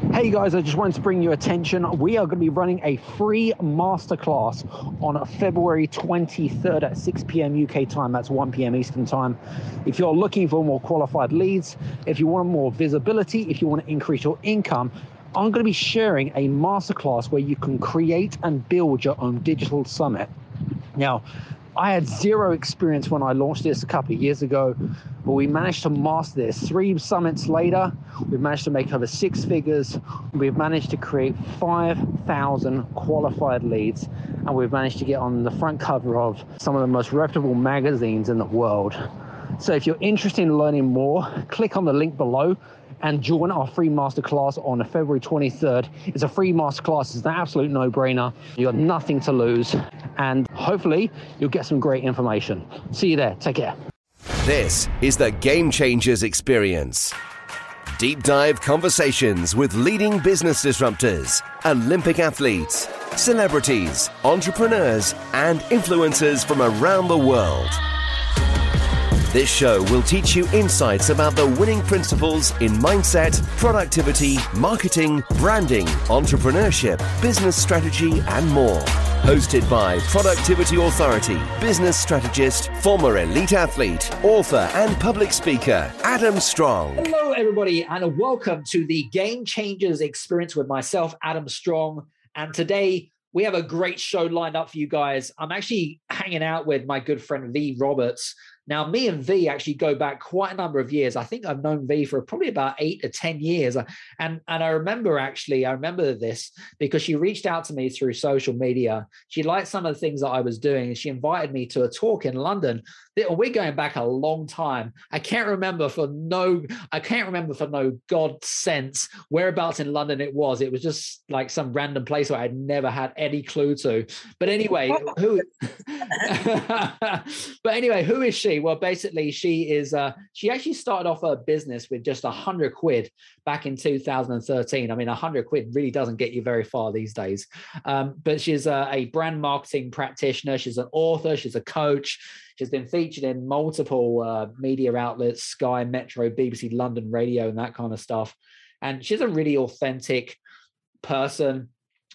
Hey guys, I just wanted to bring your attention. We are going to be running a free masterclass on February 23rd at 6 p.m. UK time. That's 1 p.m. Eastern time. If you're looking for more qualified leads, if you want more visibility, if you want to increase your income, I'm going to be sharing a masterclass where you can create and build your own digital summit. Now, I had zero experience when I launched this a couple of years ago, but we managed to master this. 3 summits later, we've managed to make over 6 figures. We've managed to create 5,000 qualified leads, and we've managed to get on the front cover of some of the most reputable magazines in the world. So if you're interested in learning more, click on the link below and join our free masterclass on February 23rd. It's a free masterclass. It's an absolute no-brainer. You got nothing to lose, and hopefully you'll get some great information. See you there. Take care. This is the Game Changers Experience. Deep dive conversations with leading business disruptors, Olympic athletes, celebrities, entrepreneurs, and influencers from around the world. This show will teach you insights about the winning principles in mindset, productivity, marketing, branding, entrepreneurship, business strategy, and more. Hosted by productivity authority, business strategist, former elite athlete, author, and public speaker, Adam Strong. Hello, everybody, and welcome to the Game Changers Experience with myself, Adam Strong. And today, we have a great show lined up for you guys. I'm actually hanging out with my good friend, Vee Roberts. Now, me and Vee actually go back quite a number of years. I think I've known Vee for probably about 8 to 10 years. And I remember this because she reached out to me through social media. She liked some of the things that I was doing, and she invited me to a talk in London. We're going back a long time. I can't remember for no God sense whereabouts in London it was. It was just like some random place where I'd never had any clue to. But anyway, who is she? Well, basically, she actually started off her business with just 100 quid back in 2013. I mean, 100 quid really doesn't get you very far these days. But she's a brand marketing practitioner. She's an author. She's a coach. She's been featured in multiple media outlets, Sky, Metro, BBC London Radio, and that kind of stuff. And she's a really authentic person.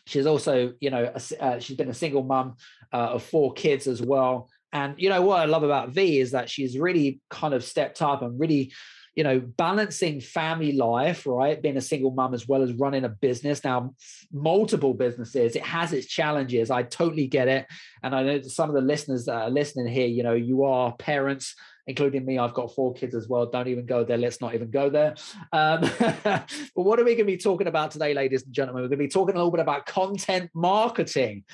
She's also, she's been a single mum of 4 kids as well. And, what I love about Vee is that she's really kind of stepped up and really, balancing family life, right? Being a single mum as well as running a business. Now, multiple businesses, it has its challenges. I totally get it. And I know some of the listeners that are listening here, you are parents, including me. I've got 4 kids as well. Don't even go there. Let's not even go there. But what are we going to be talking about today, ladies and gentlemen? We're going to be talking a little bit about content marketing.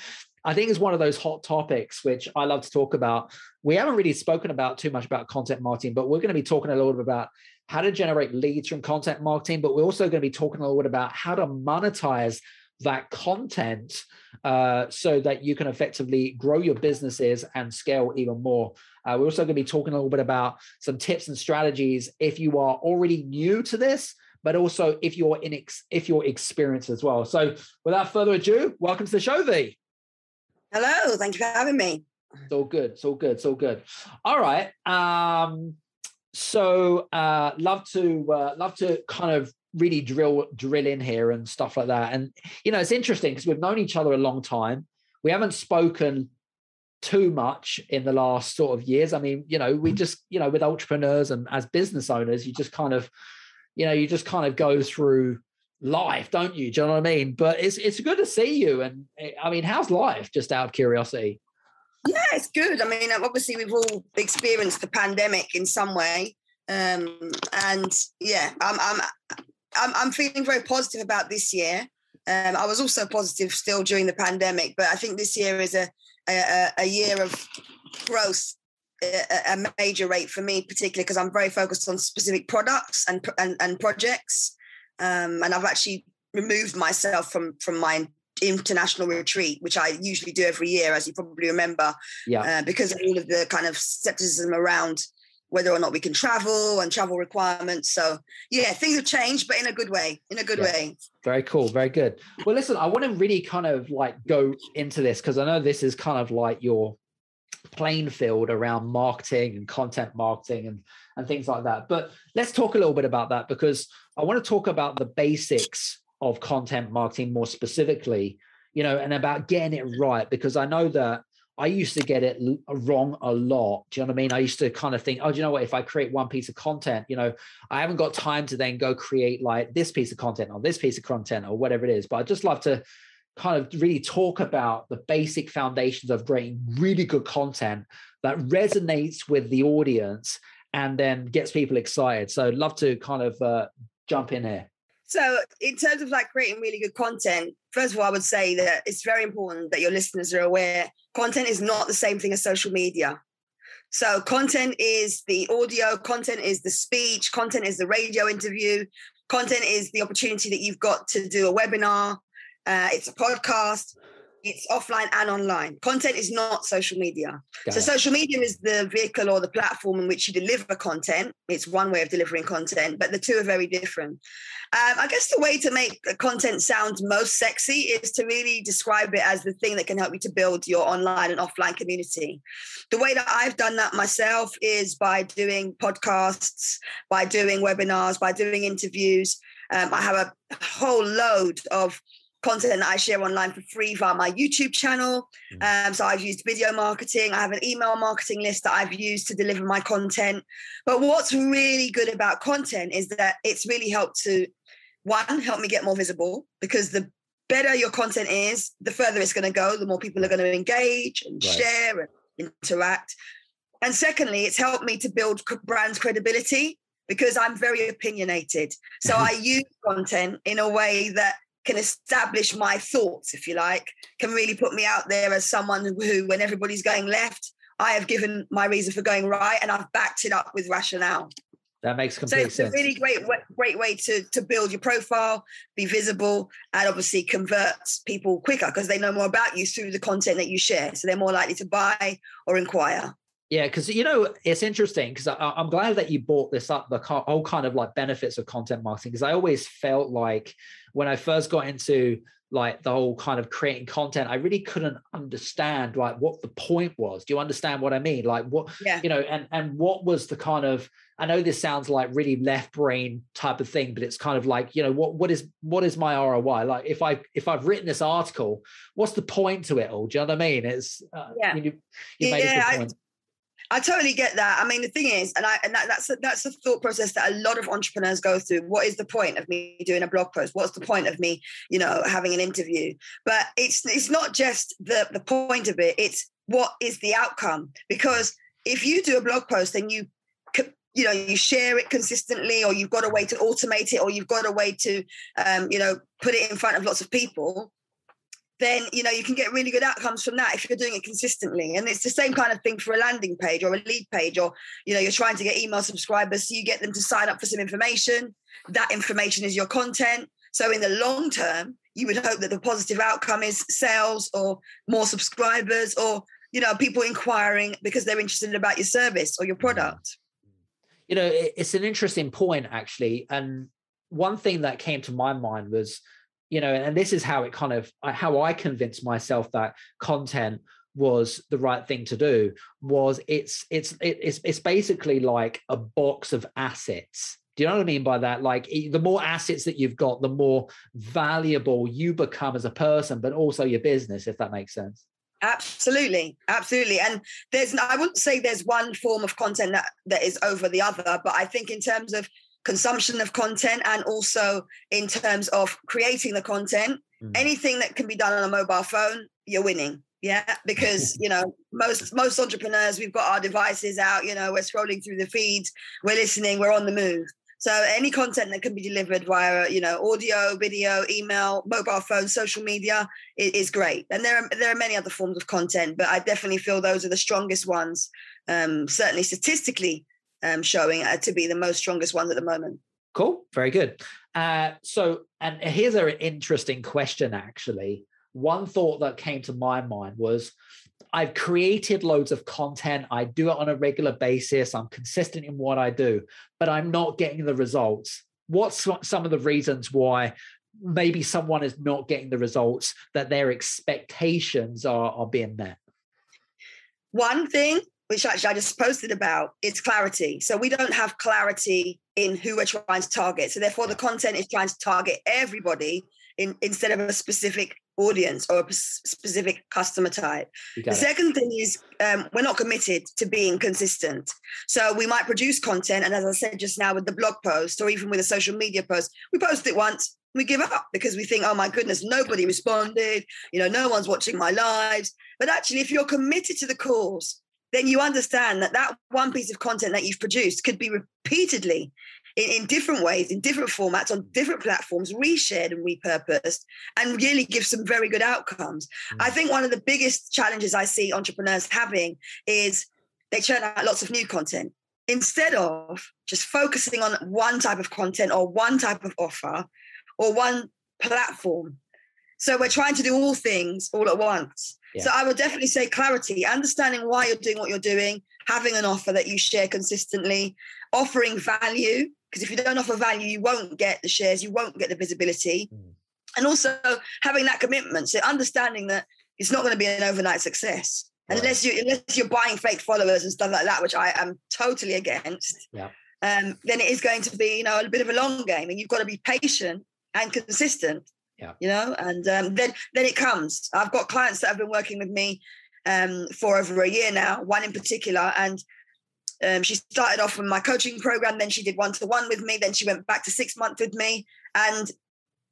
I think it's one of those hot topics, which I love to talk about. We haven't really spoken about too much about content marketing, but we're going to be talking a little bit about how to generate leads from content marketing, but we're also going to be talking a little bit about how to monetize that content so that you can effectively grow your businesses and scale even more. We're also going to be talking a little bit about some tips and strategies if you are already new to this, but also if you're experienced as well. So without further ado, welcome to the show, Vee. Hello, thank you for having me. It's all good. All right. Love to kind of really drill in here and stuff like that. And it's interesting because we've known each other a long time. We haven't spoken too much in the last sort of years. I mean, we just, with entrepreneurs and as business owners, you just kind of go through life, don't you? Do you know what I mean? But it's good to see you. And I mean, how's life? Just out of curiosity. Yeah, it's good. I mean, obviously we've all experienced the pandemic in some way, and yeah, I'm feeling very positive about this year. I was also positive still during the pandemic, but I think this year is a year of growth, a major rate for me, particularly because I'm very focused on specific products and projects. And I've actually removed myself from my international retreat, which I usually do every year, as you probably remember, because of all of the kind of skepticism around whether or not we can travel and travel requirements. So yeah, things have changed, but in a good way, way. Very cool. Very good. Well, listen, I want to really kind of like go into this because I know this is kind of like your playing field around marketing and content marketing and things like that. But let's talk a little bit about that because I want to talk about the basics of content marketing more specifically, you know, and about getting it right, because I know that I used to get it wrong a lot. Do you know what I mean? I used to kind of think, oh, do you know what? If I create one piece of content, you know, I haven't got time to then go create like this piece of content or this piece of content or whatever it is. But I'd just love to kind of really talk about the basic foundations of creating really good content that resonates with the audience and then gets people excited. So I'd love to kind of jump in here. So in terms of like creating really good content, first of all, I would say that it's very important that your listeners are aware content is not the same thing as social media. So content is the audio, content is the speech, content is the radio interview, content is the opportunity that you've got to do a webinar, it's a podcast, it's offline and online. Content is not social media. So social media is the vehicle or the platform in which you deliver content. It's one way of delivering content, but the two are very different. I guess the way to make content sound most sexy is to really describe it as the thing that can help you to build your online and offline community. The way that I've done that myself is by doing podcasts, by doing webinars, by doing interviews. I have a whole load of content that I share online for free via my YouTube channel. So I've used video marketing. I have an email marketing list that I've used to deliver my content. But what's really good about content is that it's really helped to, one, help me get more visible, because the better your content is, the further it's going to go, the more people are going to engage and share and interact. And secondly, it's helped me to build brand credibility because I'm very opinionated. So I use content in a way that can establish my thoughts, if you like, can really put me out there as someone who, when everybody's going left, I have given my reason for going right and I've backed it up with rationale. That makes complete sense. So it's a really great way to build your profile, be visible, and obviously convert people quicker because they know more about you through the content that you share. So they're more likely to buy or inquire. Yeah, because, you know, it's interesting because I'm glad that you brought this up, the whole kind of like benefits of content marketing, because I always felt like when I first got into like the whole kind of creating content, I really couldn't understand like what the point was. Do you understand what I mean? Like what, you know, and what was the kind of, I know this sounds like really left brain type of thing, but it's kind of like, you know, what is my ROI? Like if I've written this article, what's the point to it all? Do you know what I mean? It's, you made a good point. I totally get that. I mean, the thing is, that's a thought process that a lot of entrepreneurs go through. What is the point of me doing a blog post? What's the point of me, you know, having an interview? But it's not just the point of it. It's what is the outcome? Because if you do a blog post, then you share it consistently, or you've got a way to automate it, or you've got a way to, put it in front of lots of people. Then, you know, you can get really good outcomes from that if you're doing it consistently. And it's the same kind of thing for a landing page or a lead page, or, you know, you're trying to get email subscribers. So you get them to sign up for some information. That information is your content. So in the long term, you would hope that the positive outcome is sales or more subscribers or, you know, people inquiring because they're interested about your service or your product. You know, it's an interesting point, actually. And one thing that came to my mind was, you know, and this is how how I convinced myself that content was the right thing to do, was it's basically like a box of assets. Do you know what I mean by that? Like the more assets that you've got, the more valuable you become as a person, but also your business, if that makes sense. Absolutely. And I wouldn't say there's one form of content that is over the other, but I think in terms of consumption of content and also in terms of creating the content, anything that can be done on a mobile phone, you're winning. Yeah, because, you know, most entrepreneurs, we've got our devices out, you know, we're scrolling through the feeds, we're listening, we're on the move. So any content that can be delivered via, you know, audio, video, email, mobile phone, social media is great. And there are many other forms of content, but I definitely feel those are the strongest ones, certainly statistically, showing to be the most strongest ones at the moment. Cool. Very good. So here's an interesting question, actually. One thought that came to my mind was I've created loads of content. I do it on a regular basis. I'm consistent in what I do, but I'm not getting the results. What's some of the reasons why maybe someone is not getting the results that their expectations are being met? One thing, which actually I just posted about, it's clarity. So we don't have clarity in who we're trying to target. So therefore the content is trying to target everybody instead of a specific audience or a specific customer type. The second thing is we're not committed to being consistent. So we might produce content, and as I said just now with the blog post or even with a social media post, we post it once, we give up because we think, oh my goodness, nobody responded, no one's watching my lives. But actually, if you're committed to the cause, then you understand that one piece of content that you've produced could be repeatedly in different ways, in different formats, on different platforms, reshared and repurposed, and really give some very good outcomes. I think one of the biggest challenges I see entrepreneurs having is they churn out lots of new content instead of just focusing on one type of content or one type of offer or one platform. So we're trying to do all things all at once. Yeah. So I would definitely say clarity, understanding why you're doing what you're doing, having an offer that you share consistently, offering value, because if you don't offer value, you won't get the shares, you won't get the visibility. And also having that commitment. So understanding that it's not going to be an overnight success unless you're buying fake followers and stuff like that, which I am totally against. Yeah. Then it is going to be, a bit of a long game, and you've got to be patient and consistent. Yeah. And then it comes. I've got clients that have been working with me for over a year now, one in particular, and she started off in my coaching program, then she did one-to-one with me, then she went back to 6 months with me, and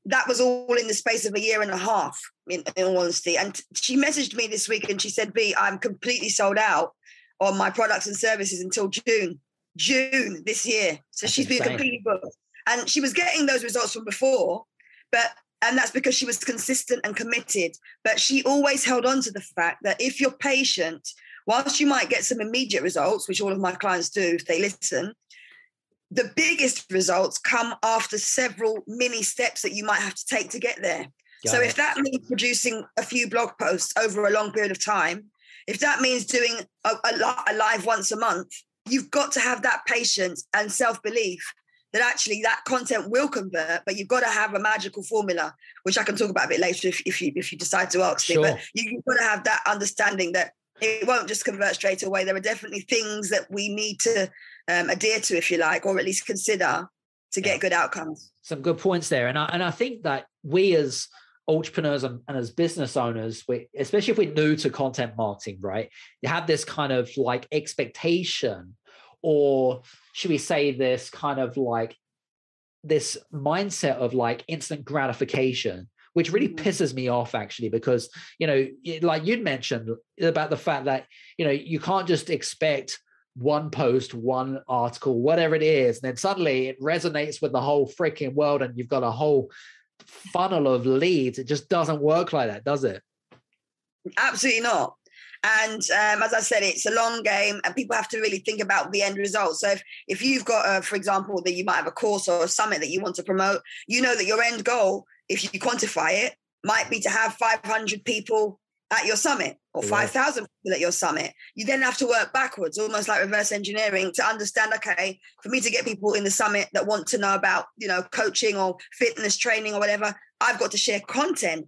that was all in the space of a year and a half, in all honesty. And she messaged me this week and she said, Vee, I'm completely sold out on my products and services until June this year. So she's been completely booked. And she was getting those results from before, and that's because she was consistent and committed. But she always held on to the fact that if you're patient, whilst you might get some immediate results, which all of my clients do if they listen, the biggest results come after several mini steps that you might have to take to get there. So if that means producing a few blog posts over a long period of time, if that means doing a live once a month, you've got to have that patience and self-belief that actually that content will convert, but you've got to have a magical formula, which I can talk about a bit later if you decide to ask me. But you've got to have that understanding that it won't just convert straight away. There are definitely things that we need to adhere to, if you like, or at least consider to get good outcomes. Some good points there. And I think that we as entrepreneurs and as business owners, especially if we're new to content marketing, right, you have this kind of like expectation, or should we say this kind of like this mindset of like instant gratification, which really pisses me off actually, because, like you'd mentioned about the fact that, you can't just expect one post, one article, whatever it is, and then suddenly it resonates with the whole freaking world and you've got a whole funnel of leads. It just doesn't work like that, does it? Absolutely not. And as I said, it's a long game and people have to really think about the end result. So if you've got, for example, that you might have a course or a summit that you want to promote, you know that your end goal, if you quantify it, might be to have 500 people at your summit or 5,000 people at your summit. You then have to work backwards, almost like reverse engineering, to understand, okay, for me to get people in the summit that want to know about, coaching or fitness training or whatever, I've got to share content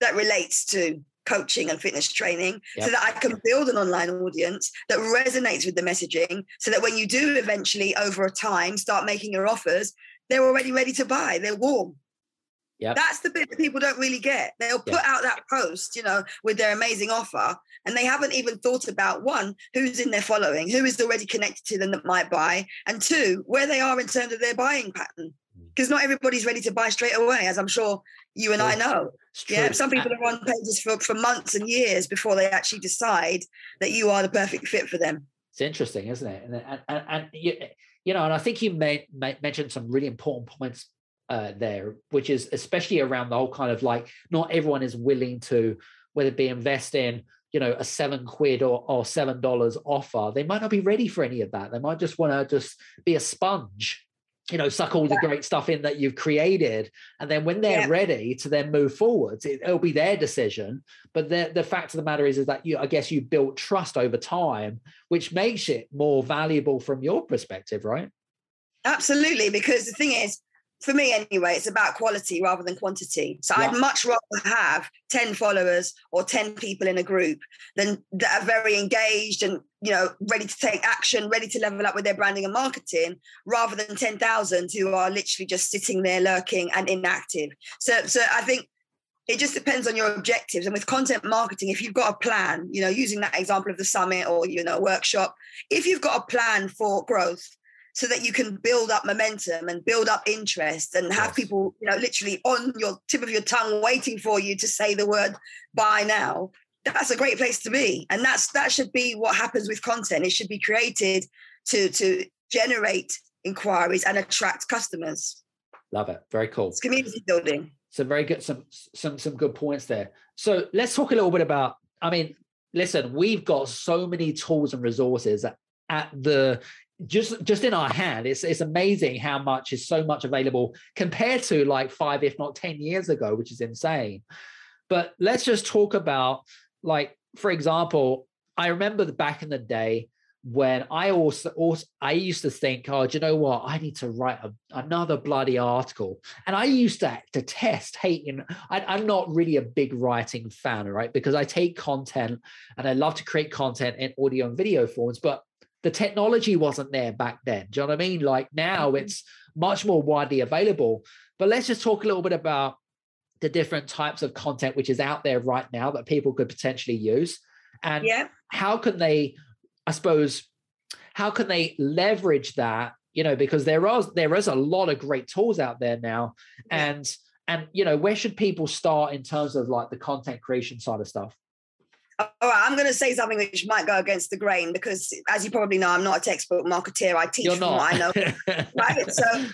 that relates to coaching and fitness training so that I can build an online audience that resonates with the messaging, so that when you do eventually over a time start making your offers, they're already ready to buy. They're warm. Yep. That's the bit that people don't really get. They'll put out that post, with their amazing offer, and they haven't even thought about, one, who's in their following, who is already connected to them that might buy, and two, where they are in terms of their buying pattern. Because not everybody's ready to buy straight away, as I'm sure you and I know. Yeah, some people are on pages for months and years before they actually decide that you are the perfect fit for them. It's interesting, isn't it? And I think you mentioned some really important points there, which is especially around the whole kind of like, not everyone is willing to, whether it be invest in, a £7 or $7 offer. They might not be ready for any of that. They might just want to just be a sponge, suck all the great stuff in that you've created. And then when they're ready to then move forward, it'll be their decision. But the fact of the matter is that I guess you built trust over time, which makes it more valuable from your perspective, right? Absolutely. Because the thing is, for me anyway, it's about quality rather than quantity. So Yeah. I'd much rather have 10 followers or 10 people in a group than that are very engaged and, you know, ready to take action, ready to level up with their branding and marketing, rather than 10,000 who are literally just sitting there lurking and inactive. So I think it just depends on your objectives. And with content marketing, if you've got a plan, you know, using that example of the summit or, you know, workshop, if you've got a plan for growth, so that you can build up momentum and build up interest and have people, you know, literally on your tip of your tongue waiting for you to say the word buy now, that's a great place to be. And that should be what happens with content. It should be created to generate inquiries and attract customers. Love it. Very cool. It's community building. So very good. Some good points there. So let's talk a little bit about, I mean, listen, we've got so many tools and resources at the just in our hand. It's amazing how much is so much available compared to like 5, if not 10 years ago, which is insane. But let's just talk about, like, for example, I remember back in the day when I used to think, oh, do you know what? I need to write another bloody article. And I used to test hating. I'm not really a big writing fan, right? Because I take content and I love to create content in audio and video forms, but the technology wasn't there back then. Do you know what I mean? Like now it's much more widely available. But let's just talk a little bit about the different types of content which is out there right now that people could potentially use. And how can they, I suppose, how can they leverage that? You know, because there is a lot of great tools out there now. And you know, where should people start in terms of like the content creation side of stuff? All right, I'm going to say something which might go against the grain because, as you probably know, I'm not a textbook marketeer. I teach from what I know. Right? So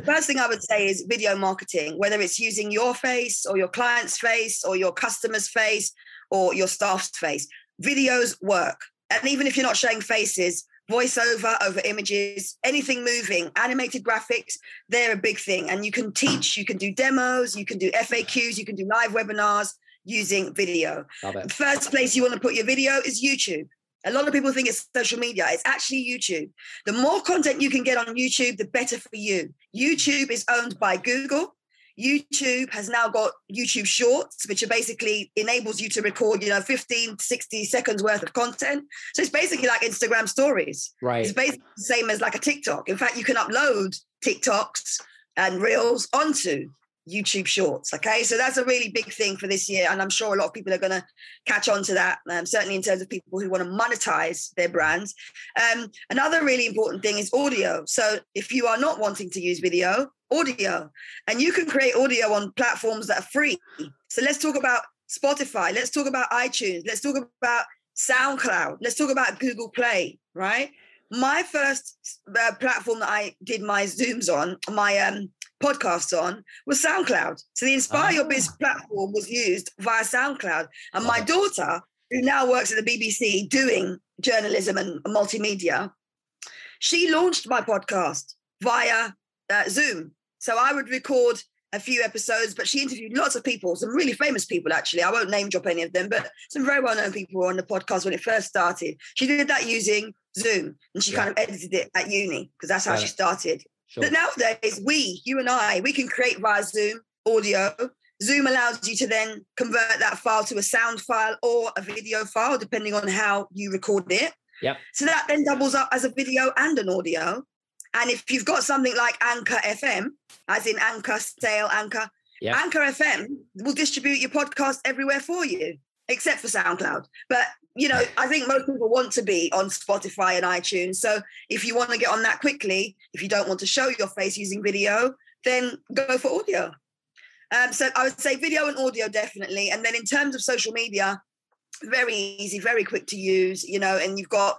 first thing I would say is video marketing, whether it's using your face or your client's face or your customer's face or your staff's face. Videos work. And even if you're not showing faces, voiceover over images, anything moving, animated graphics, they're a big thing. And you can teach, you can do demos, you can do FAQs, you can do live webinars using video. First place you want to put your video is YouTube. A lot of people think it's social media. It's actually YouTube. The more content you can get on YouTube, the better for you. YouTube is owned by Google. YouTube has now got YouTube Shorts, which are basically enables you to record, 15 to 60 seconds worth of content. So it's basically like Instagram stories. Right. It's basically the same as like a TikTok. In fact, you can upload TikToks and Reels onto YouTube Shorts. Okay, so that's a really big thing for this year, and I'm sure a lot of people are going to catch on to that. Certainly in terms of people who want to monetize their brands. Another really important thing is audio. So if you are not wanting to use video, audio, and you can create audio on platforms that are free. So let's talk about Spotify. Let's talk about iTunes. Let's talk about SoundCloud. Let's talk about Google Play. Right. My first platform that I did my Zooms on, my podcasts on, was SoundCloud. So the Inspire Your Biz platform was used via SoundCloud. And my daughter, who now works at the BBC doing journalism and multimedia, she launched my podcast via Zoom. So I would record a few episodes, but she interviewed lots of people, some really famous people, actually. I won't name drop any of them, but some very well-known people were on the podcast when it first started. She did that using Zoom, and she kind of edited it at uni because that's how she started. Sure. But nowadays, you and I, we can create via Zoom audio. Zoom allows you to then convert that file to a sound file or a video file, depending on how you record it. Yep. So that then doubles up as a video and an audio. And if you've got something like Anchor FM, as in Anchor, Stale, Anchor, Anchor FM will distribute your podcast everywhere for you, except for SoundCloud. But, I think most people want to be on Spotify and iTunes. So if you want to get on that quickly, if you don't want to show your face using video, then go for audio. So I would say video and audio, definitely. And then in terms of social media, very easy, very quick to use, and you've got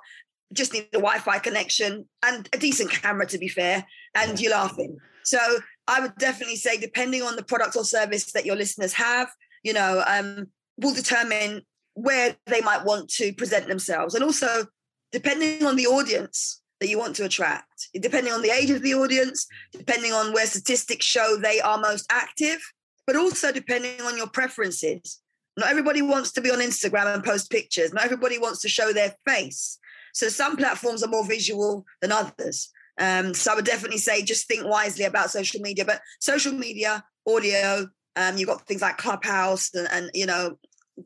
just need a Wi-Fi connection and a decent camera, to be fair, and you're laughing. So I would definitely say, depending on the product or service that your listeners have, will determine where they might want to present themselves. And also, depending on the audience that you want to attract, depending on the age of the audience, depending on where statistics show they are most active, but also depending on your preferences. Not everybody wants to be on Instagram and post pictures. Not everybody wants to show their face. So some platforms are more visual than others. So I would definitely say just think wisely about social media. But social media, audio, you've got things like Clubhouse and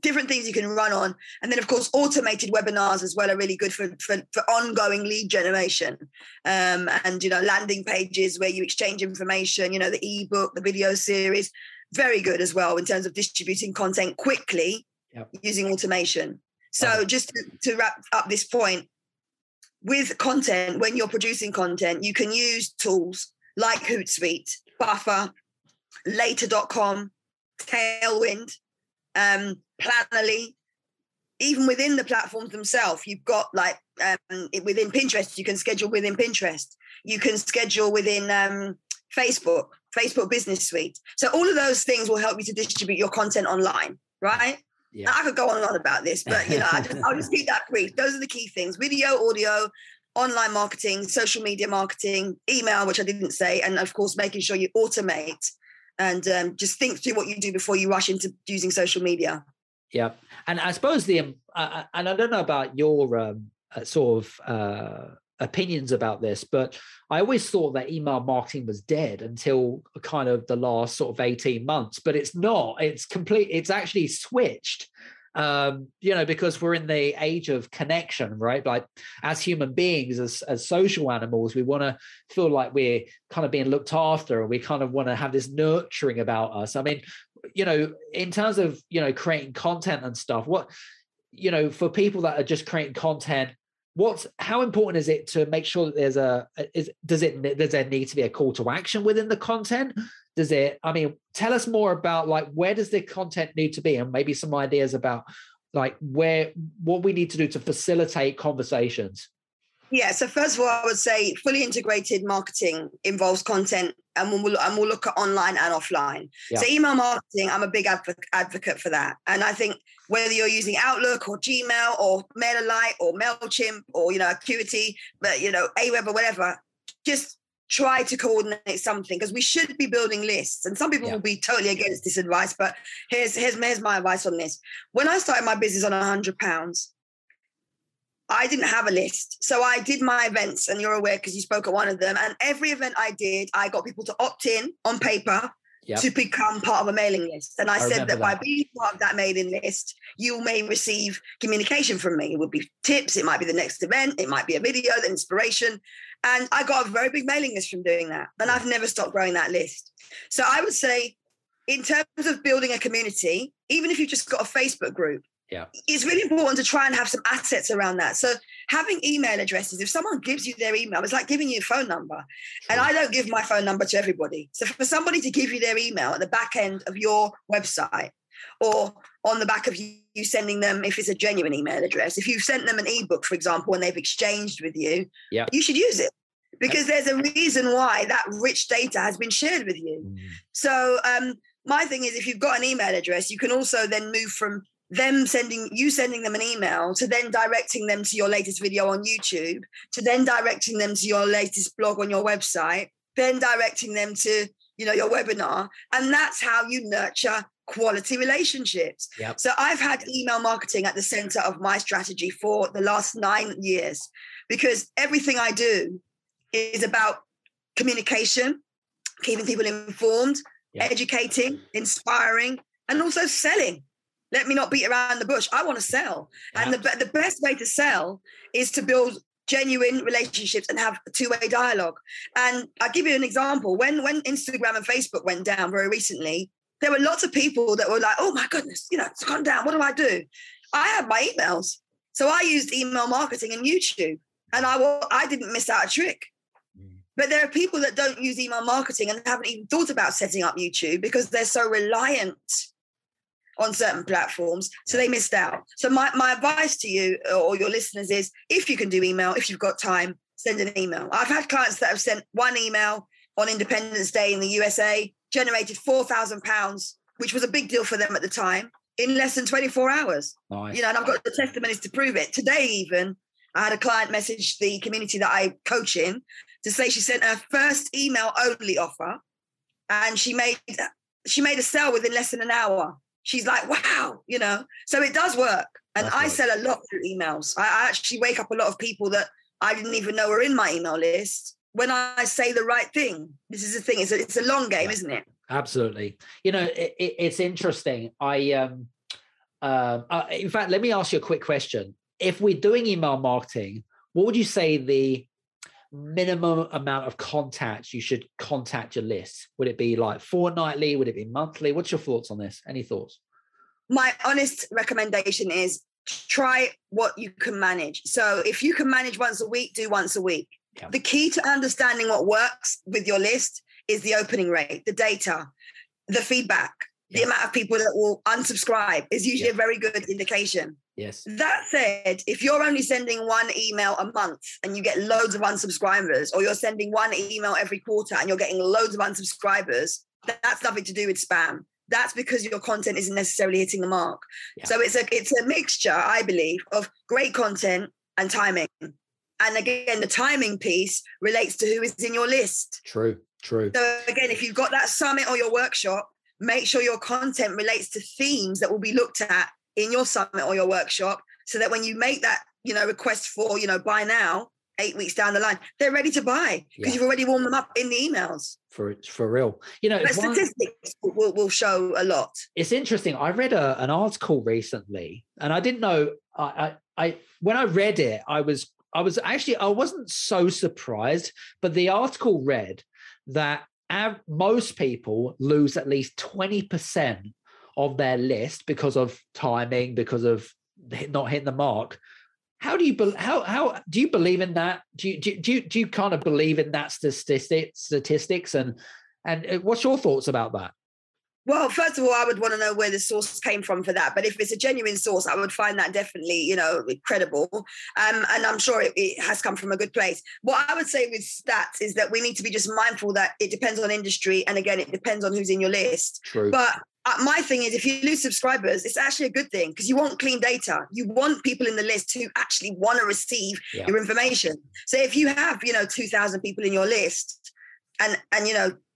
different things you can run on. And then, of course, automated webinars as well are really good for ongoing lead generation. And, landing pages where you exchange information, the ebook, the video series, very good as well in terms of distributing content quickly using automation. So just to wrap up this point, with content, when you're producing content, you can use tools like Hootsuite, Buffer, Later.com, Tailwind, Plannerly. Even within the platforms themselves, you've got within Pinterest, you can schedule within Pinterest. You can schedule within Facebook Business Suite. So all of those things will help you to distribute your content online, right? Yeah. I could go on and on about this, but I'll just keep that brief. Those are the key things: video, audio, online marketing, social media marketing, email, which I didn't say, and of course, making sure you automate and just think through what you do before you rush into using social media. Yeah. And I suppose and I don't know about your opinions about this, but I always thought that email marketing was dead until kind of the last sort of 18 months, but it's not. It's actually switched, because we're in the age of connection, right? Like as human beings, as social animals, we want to feel like we're kind of being looked after, and we kind of want to have this nurturing about us. I mean, in terms of, creating content and stuff, for people that are just creating content, how important is it to make sure that does there need to be a call to action within the content? Tell us more about where does the content need to be, and maybe some ideas about what we need to do to facilitate conversations. Yeah. So first of all, I would say fully integrated marketing involves content, and we'll look at online and offline. Yeah. So email marketing, I'm a big advocate for that. And I think whether you're using Outlook or Gmail or MailerLite or MailChimp or, Acuity, but, Aweber or whatever, just try to coordinate something, because we should be building lists. And some people will be totally against this advice, but here's my advice on this. When I started my business on £100, I didn't have a list. So I did my events, and you're aware because you spoke at one of them. And every event I did, I got people to opt in on paper to become part of a mailing list. And I said that by being part of that mailing list, you may receive communication from me. It would be tips. It might be the next event. It might be a video, the inspiration. And I got a very big mailing list from doing that. And I've never stopped growing that list. So I would say, in terms of building a community, even if you've just got a Facebook group, it's really important to try and have some assets around that. So having email addresses, if someone gives you their email, it's like giving you a phone number. True. And I don't give my phone number to everybody. So for somebody to give you their email at the back end of your website, or on the back of you sending them, if it's a genuine email address, if you've sent them an ebook, for example, and they've exchanged with you, you should use it, because there's a reason why that rich data has been shared with you. So my thing is, if you've got an email address, you can also then move from them sending them an email to then directing them to your latest video on YouTube, to then directing them to your latest blog on your website, then directing them to, your webinar. And that's how you nurture quality relationships. Yep. So I've had email marketing at the center of my strategy for the last 9 years, because everything I do is about communication, keeping people informed, educating, inspiring, and also selling. Let me not beat around the bush. I want to sell. And the best way to sell is to build genuine relationships and have a two-way dialogue. And I'll give you an example. When Instagram and Facebook went down very recently, there were lots of people that were like, oh my goodness, it's gone down. What do I do? I have my emails. So I used email marketing and YouTube, and I didn't miss out a trick. But there are people that don't use email marketing and haven't even thought about setting up YouTube because they're so reliant on certain platforms, so they missed out. So my advice to you or your listeners is, if you can do email, if you've got time, send an email. I've had clients that have sent one email on Independence Day in the USA, generated £4,000, which was a big deal for them at the time, in less than 24 hours. Nice. And I've got the testimonies to prove it. Today even, I had a client message the community that I coach in to say she sent her first email only offer, and she made a sale within less than an hour. She's like, wow, so it does work. And I sell a lot through emails. I actually wake up a lot of people that I didn't even know were in my email list when I say the right thing. This is the thing. It's a long game, isn't it? Absolutely. It's interesting. In fact, let me ask you a quick question. If we're doing email marketing, what would you say the minimum amount of contacts you should contact your list? Would it be like fortnightly? Would it be monthly? What's your thoughts on this? Any thoughts? My honest recommendation is try what you can manage. So if you can manage once a week, do once a week. Yeah. The key to understanding what works with your list is the opening rate, the data, the feedback, the amount of people that will unsubscribe is usually a very good indication. Yes. That said, if you're only sending one email a month and you get loads of unsubscribers, or you're sending one email every quarter and you're getting loads of unsubscribers, that's nothing to do with spam. That's because your content isn't necessarily hitting the mark. Yeah. So it's a mixture, I believe, of great content and timing. And again, the timing piece relates to who is in your list. True. So again, if you've got that summit or your workshop, make sure your content relates to themes that will be looked at in your summit or your workshop, so that when you make that, request for, buy now, 8 weeks down the line, they're ready to buy because you've already warmed them up in the emails. For real. But statistics will show a lot. It's interesting. I read an article recently, and I didn't know, I when I read it, I wasn't so surprised, but the article read that most people lose at least 20% of their list because of timing, because of not hitting the mark. How do you do you believe in that? Do you kind of believe in that statistics, and what's your thoughts about that? Well, first of all, I would want to know where the source came from for that. But if it's a genuine source, I would find that definitely, credible. And I'm sure it has come from a good place. What I would say with stats is that we need to be just mindful that it depends on industry. And again, it depends on who's in your list. True. But my thing is, if you lose subscribers, it's actually a good thing because you want clean data. You want people in the list who actually want to receive your information. So if you have, 2,000 people in your list and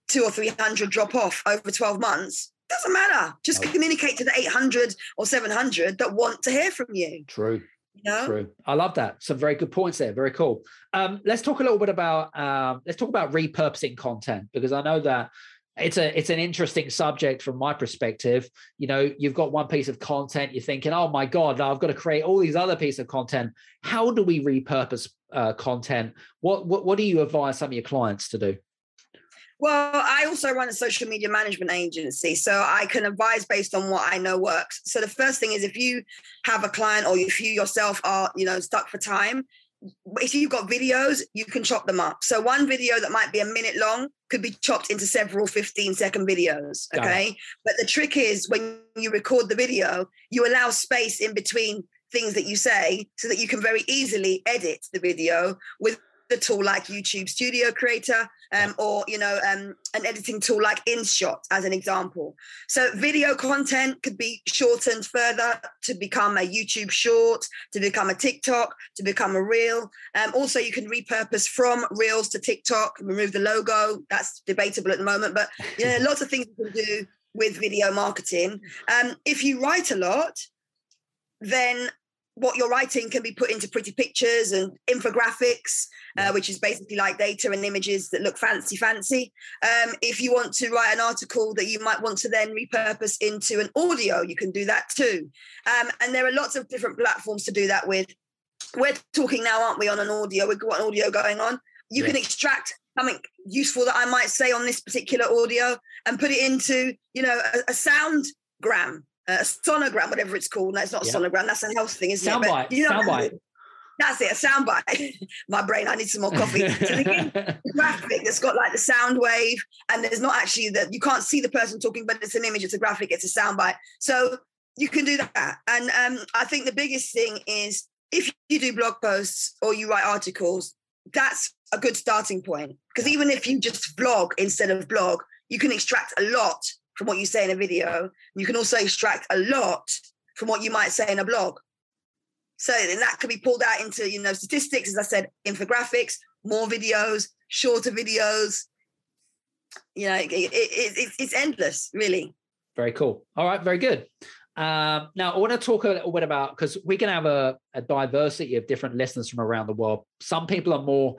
200 or 300 drop off over 12 months, doesn't matter. Just communicate to the 800 or 700 that want to hear from you. True. True. I love that. Some very good points there. Very cool. Let's talk a little bit about repurposing content, because I know that it's an interesting subject from my perspective. You've got one piece of content, you're thinking, oh my God, I've got to create all these other pieces of content. How do we repurpose content? What do you advise some of your clients to do? Well, I also run a social media management agency, so I can advise based on what I know works. So the first thing is, if you have a client or if you yourself are, stuck for time, if you've got videos, you can chop them up. So one video that might be a minute long could be chopped into several 15-second videos, okay? But the trick is, when you record the video, you allow space in between things that you say so that you can very easily edit the video with a tool like YouTube Studio Creator, or an editing tool like InShot, as an example. So video content could be shortened further to become a YouTube short, to become a TikTok, to become a reel. Also, you can repurpose from reels to TikTok, remove the logo. That's debatable at the moment, but lots of things you can do with video marketing. If you write a lot, then what you're writing can be put into pretty pictures and infographics, which is basically like data and images that look fancy. If you want to write an article that you might want to then repurpose into an audio, you can do that too. And there are lots of different platforms to do that with. We're talking now, aren't we, on an audio? We've got an audio going on. You can extract something useful that I might say on this particular audio and put it into, a soundgram. A sonogram, whatever it's called. No, it's not a sonogram. That's a health thing, isn't it? Soundbite. That's it, a soundbite. My brain, I need some more coffee. So the graphic that's got like the sound wave, and there's not actually you can't see the person talking, but it's an image, it's a graphic, it's a soundbite. So you can do that. And I think the biggest thing is, if you do blog posts or you write articles, that's a good starting point. Because even if you just vlog instead of blog, you can extract a lot from what you say in a video. You can also extract a lot from what you might say in a blog. So then that can be pulled out into, statistics, as I said, infographics, more videos, shorter videos. It's endless, really. Very cool. All right, very good. Now, I want to talk a little bit about, because we can have a diversity of different listeners from around the world. Some people are more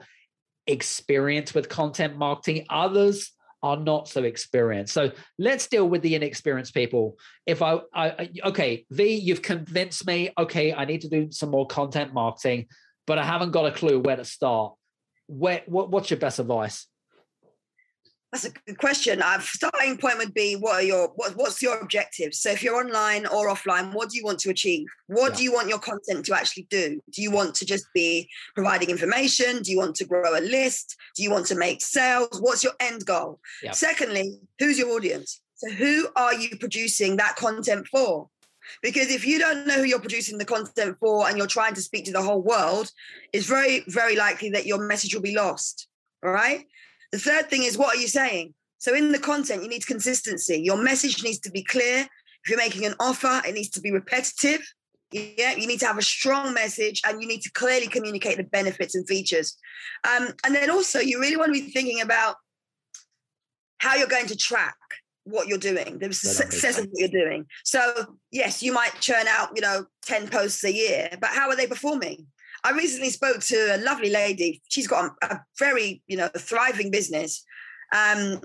experienced with content marketing. Others are not so experienced. So let's deal with the inexperienced people. If okay, Vee, you've convinced me, okay, I need to do some more content marketing, but I haven't got a clue where to start. What's your best advice? That's a good question. Our starting point would be, what's your objectives? So if you're online or offline, what do you want to achieve? What do you want your content to actually do? Do you want to just be providing information? Do you want to grow a list? Do you want to make sales? What's your end goal? Yep. Secondly, who's your audience? So who are you producing that content for? Because if you don't know who you're producing the content for and you're trying to speak to the whole world, it's very, very likely that your message will be lost. All right. The third thing is, what are you saying? So in the content, you need consistency. Your message needs to be clear. If you're making an offer, it needs to be repetitive. Yeah, you need to have a strong message and you need to clearly communicate the benefits and features. And then also you really want to be thinking about how you're going to track what you're doing, the success of what you're doing. So yes, you might churn out, 10 posts a year, but how are they performing? I recently spoke to a lovely lady. She's got a very, thriving business. And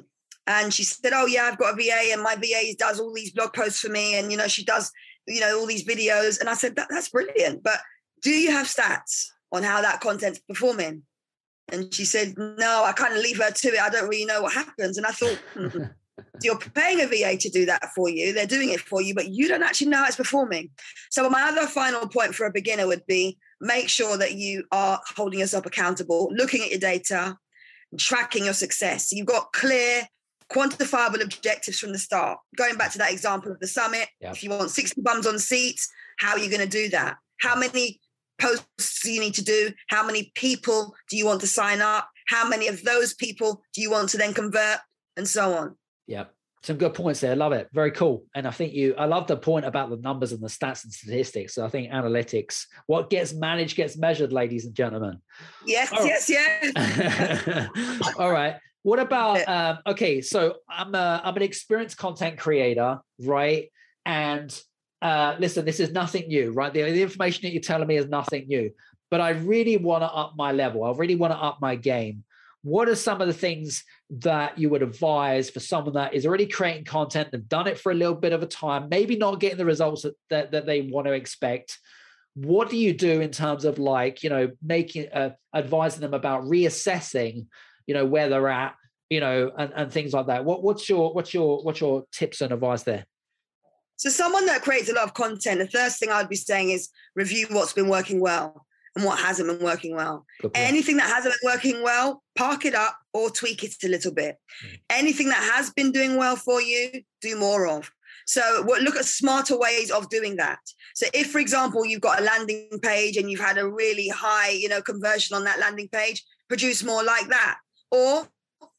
she said, oh yeah, I've got a VA and my VA does all these blog posts for me. And, she does, all these videos. And I said, that's brilliant. But do you have stats on how that content's performing? And she said, no, I kind of leave her to it. I don't really know what happens. And I thought, you're paying a VA to do that for you. They're doing it for you, but you don't actually know how it's performing. So my other final point for a beginner would be, make sure that you are holding yourself accountable, looking at your data, tracking your success. So you've got clear, quantifiable objectives from the start. Going back to that example of the summit, if you want 60 bums on seats, how are you going to do that? How many posts do you need to do? How many people do you want to sign up? How many of those people do you want to then convert? And so on. Yeah. Some good points there. I love it. Very cool. And I think I love the point about the numbers and the stats and statistics. So I think analytics, what gets managed gets measured, ladies and gentlemen. Yes. All right. What about, okay, so I'm an experienced content creator, right? And listen, this is nothing new, right? The information that you're telling me is nothing new, but I really want to up my level. I really want to up my game. What are some of the things that you would advise for someone that is already creating content and done it for a little bit of a time, maybe not getting the results that they want to expect? What do you do in terms of making advising them about reassessing, where they're at, and things like that? What's your tips and advice there? So someone that creates a lot of content, the first thing I'd be saying is review what's been working well and what hasn't been working well. Anything that hasn't been working well, park it up or tweak it a little bit. Anything that has been doing well for you, do more of. So look at smarter ways of doing that. So if, for example, you've got a landing page and you've had a really high, conversion on that landing page, produce more like that. Or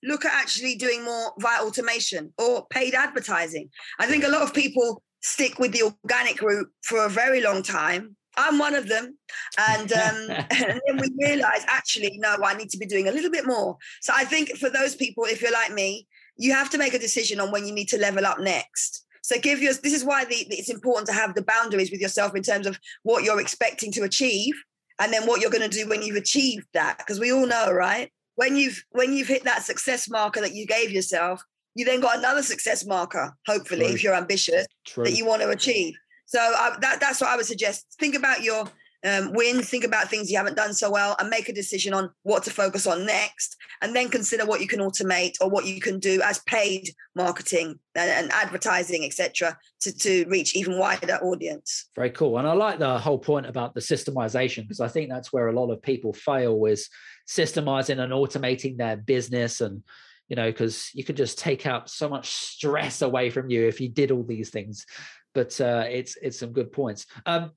look at actually doing more via automation or paid advertising. I think a lot of people stick with the organic route for a very long time. I'm one of them. And, and then we realize, actually, no, I need to be doing a little bit more. So I think for those people, if you're like me, you have to make a decision on when you need to level up next. So this is why it's important to have the boundaries with yourself in terms of what you're expecting to achieve and then what you're going to do when you've achieved that. Because we all know, right? When you've hit that success marker that you gave yourself, you then got another success marker, hopefully, if you're ambitious, that you want to achieve. So that's what I would suggest. Think about your wins, think about things you haven't done so well and make a decision on what to focus on next, and then consider what you can automate or what you can do as paid marketing and advertising, etc., to reach even wider audience. Very cool. And I like the whole point about the systemization, because I think that's where a lot of people fail, is systemizing and automating their business. And because you could just take out so much stress away from you if you did all these things. But it's some good points. I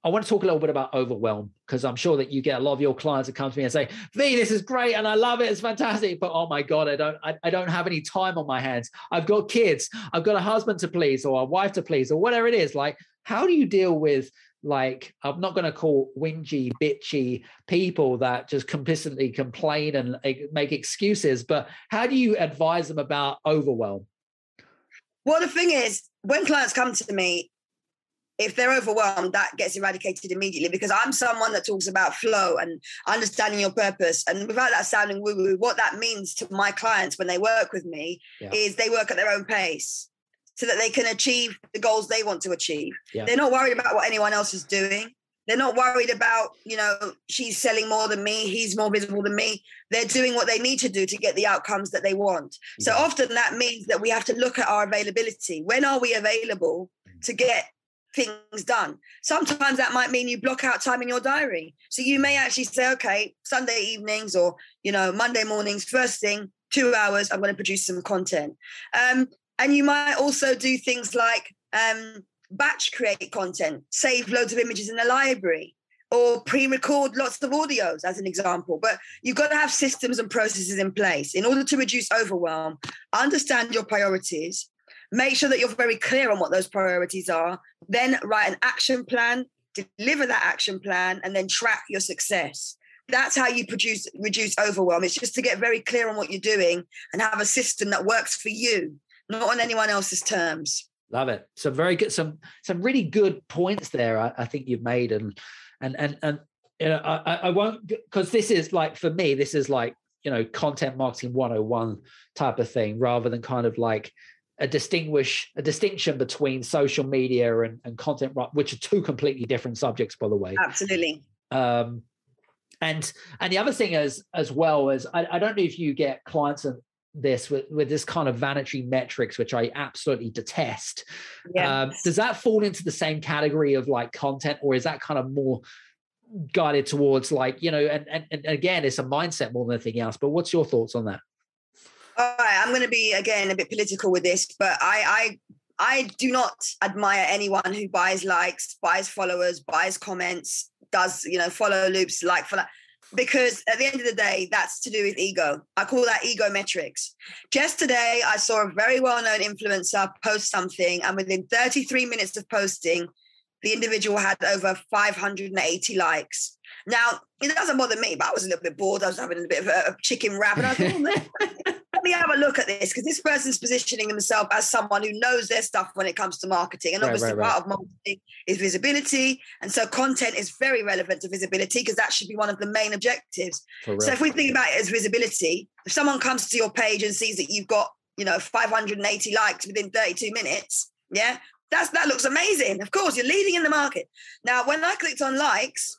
want to talk a little bit about overwhelm, because I'm sure that you get a lot of your clients that come to me and say, Vee, this is great and I love it, it's fantastic, but oh my God, I don't have any time on my hands. I've got kids, I've got a husband to please or a wife to please or whatever it is. Like, how do you deal with, I'm not going to call whingy, bitchy people that just consistently complain and make excuses, but how do you advise them about overwhelm? Well, the thing is, when clients come to me, if they're overwhelmed, that gets eradicated immediately, because I'm someone that talks about flow and understanding your purpose. And without that sounding woo-woo, what that means to my clients when they work with me is they work at their own pace so that they can achieve the goals they want to achieve. Yeah. They're not worried about what anyone else is doing. They're not worried about, she's selling more than me, he's more visible than me. They're doing what they need to do to get the outcomes that they want. Yeah. So often that means that we have to look at our availability. When are we available to get things done? Sometimes that might mean you block out time in your diary. So you may actually say, okay, Sunday evenings or, Monday mornings, first thing, 2 hours, I'm going to produce some content. And you might also do things like batch create content, save loads of images in a library, or pre-record lots of audios as an example. But you've got to have systems and processes in place in order to reduce overwhelm. Understand your priorities, make sure that you're very clear on what those priorities are, then write an action plan, deliver that action plan, and then track your success. That's how you reduce overwhelm. It's just to get very clear on what you're doing and have a system that works for you, not on anyone else's terms. Love it. So very good. Some really good points there. I think you've made, and I won't, because this is like, for me, this is like, content marketing 101 type of thing, rather than kind of like a distinction between social media and content, which are two completely different subjects, by the way. Absolutely. And the other thing is, as well as, I don't know if you get clients this with this kind of vanity metrics, which I absolutely detest. Yes. Does that fall into the same category of like content, or is that kind of more guided towards like, and again, it's a mindset more than anything else, but what's your thoughts on that? All right, I'm going to be, again, a bit political with this, but I do not admire anyone who buys likes, buys followers, buys comments, does, follow loops, like for that. Because at the end of the day, that's to do with ego. I call that ego metrics. Just today, I saw a very well-known influencer post something, and within 33 minutes of posting, the individual had over 580 likes. Now, it doesn't bother me, but I was a little bit bored. I was having a bit of a chicken wrap, and I thought, let me have a look at this, because this person's positioning themselves as someone who knows their stuff when it comes to marketing. And obviously part of marketing is visibility. And so content is very relevant to visibility, because that should be one of the main objectives. So if we think about it as visibility, if someone comes to your page and sees that you've got, 580 likes within 32 minutes, yeah, that looks amazing. Of course, you're leading in the market. Now, when I clicked on likes,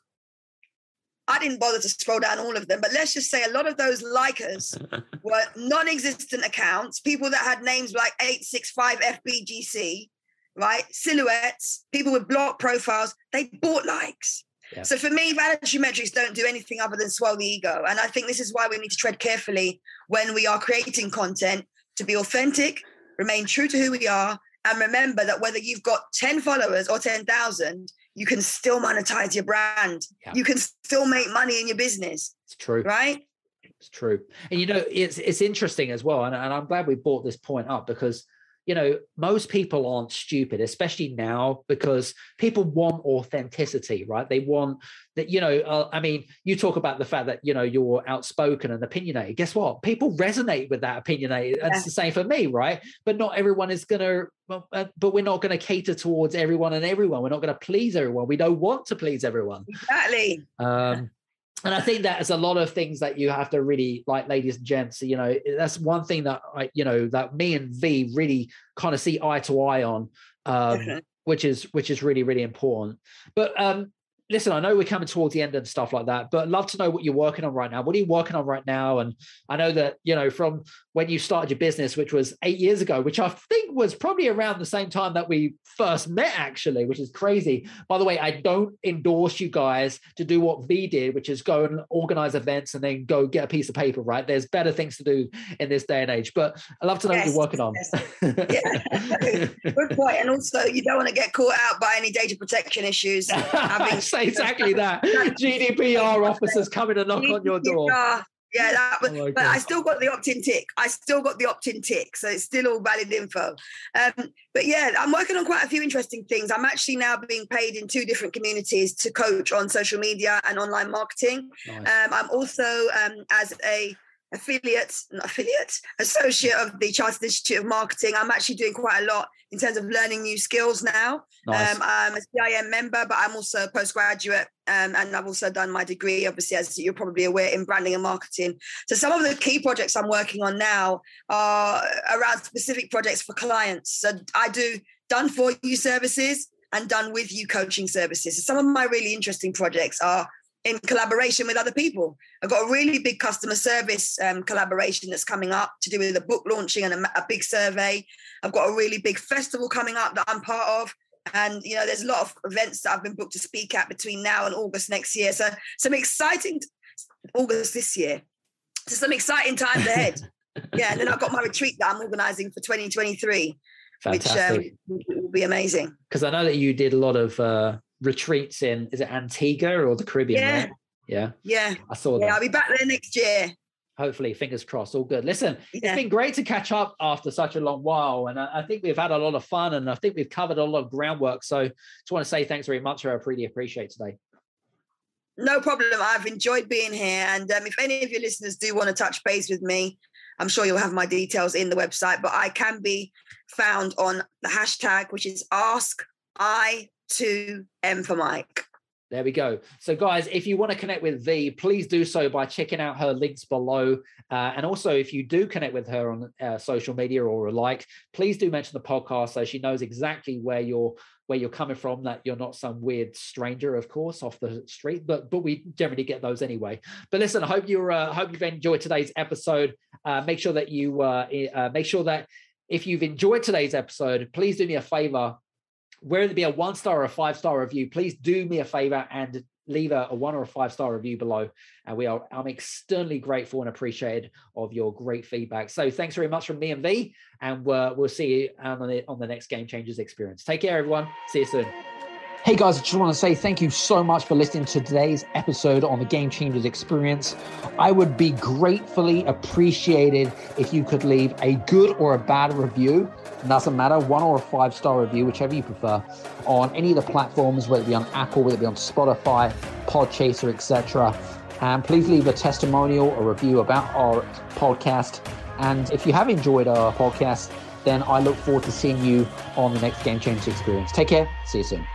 I didn't bother to scroll down all of them, but let's just say a lot of those likers were non-existent accounts, people that had names like 865FBGC, right? Silhouettes, people with blocked profiles, they bought likes. Yeah. So for me, vanity metrics don't do anything other than swell the ego. And I think this is why we need to tread carefully when we are creating content, to be authentic, remain true to who we are, and remember that whether you've got 10 followers or 10,000, you can still monetize your brand. Yeah. You can still make money in your business. It's true. Right? It's true. And, it's interesting as well. And I'm glad we brought this point up, because, most people aren't stupid, especially now, because people want authenticity, right? They want that, you talk about the fact that, you're outspoken and opinionated. Guess what? People resonate with that opinionated. Yeah. It's the same for me, right? But not everyone is going to, but we're not going to cater towards everyone and everyone. We're not going to please everyone. We don't want to please everyone. Exactly. And I think that is a lot of things that you have to really, like, ladies and gents, that's one thing that that me and Vee really kind of see eye to eye on, which is really, really important. But listen, I know we're coming towards the end and stuff like that, but I'd love to know what you're working on right now. What are you working on right now? And I know that, from when you started your business, which was 8 years ago, which I think was probably around the same time that we first met, actually, which is crazy. By the way, I don't endorse you guys to do what Vee did, which is go and organize events and then go get a piece of paper, right? There's better things to do in this day and age, but I'd love to know what you're working on. Yeah. Good point. And also, you don't want to get caught out by any data protection issues. Say exactly that. GDPR officers coming to knock on your door. Yeah, but I still got the opt-in tick. So it's still all valid info. But yeah, I'm working on quite a few interesting things. I'm actually now being paid in 2 different communities to coach on social media and online marketing. Nice. I'm also, as a associate of the Chartered Institute of Marketing. I'm actually doing quite a lot in terms of learning new skills now. Nice. I'm a CIM member, but I'm also a postgraduate, and I've also done my degree, obviously, as you're probably aware, in branding and marketing. So some of the key projects I'm working on now are around specific projects for clients. So I do done for you services and done with you coaching services. So some of my really interesting projects are in collaboration with other people. I've got a really big customer service collaboration that's coming up to do with a book launching and a big survey. I've got a really big festival coming up that I'm part of. And, you know, there's a lot of events that I've been booked to speak at between now and August next year. So some exciting, August this year. So some exciting times ahead. Yeah, and then I've got my retreat that I'm organising for 2023. Fantastic. Which will be amazing. Because I know that you did a lot of retreats in, is it Antigua or the Caribbean? Yeah. Right? Yeah. Yeah. I saw that. Yeah, I'll be back there next year. Hopefully, fingers crossed, all good. Listen, It's been great to catch up after such a long while. And I think we've had a lot of fun, and I think we've covered a lot of groundwork. So just want to say thanks very much. I really appreciate today. No problem. I've enjoyed being here. And if any of your listeners do want to touch base with me, I'm sure you'll have my details in the website, but I can be found on the hashtag, which is AskI2M for Mike. There we go. So guys, if you want to connect with Vee, please do so by checking out her links below. And also, if you do connect with her on social media or like, please do mention the podcast so she knows exactly where you're coming from, that you're not some weird stranger, of course, off the street, but we generally get those anyway. But listen, I hope you've enjoyed today's episode. Make sure that if you've enjoyed today's episode, please do me a favor. Whether it be a 1-star or a 5-star review, please do me a favor and leave a 1 or a 5-star review below. And I'm extremely grateful and appreciated of your great feedback. So thanks very much from me and Vee, and we'll see you on the next Game Changers experience. Take care, everyone. See you soon. Hey guys, I just want to say thank you so much for listening to today's episode on the Game Changers experience. I would be gratefully appreciated if you could leave a good or a bad review. It doesn't matter, 1 or a 5-star review, whichever you prefer, on any of the platforms, whether it be on Apple, whether it be on Spotify, Podchaser, etc. And please leave a testimonial or review about our podcast. And if you have enjoyed our podcast, then I look forward to seeing you on the next Game Changers experience. Take care. See you soon.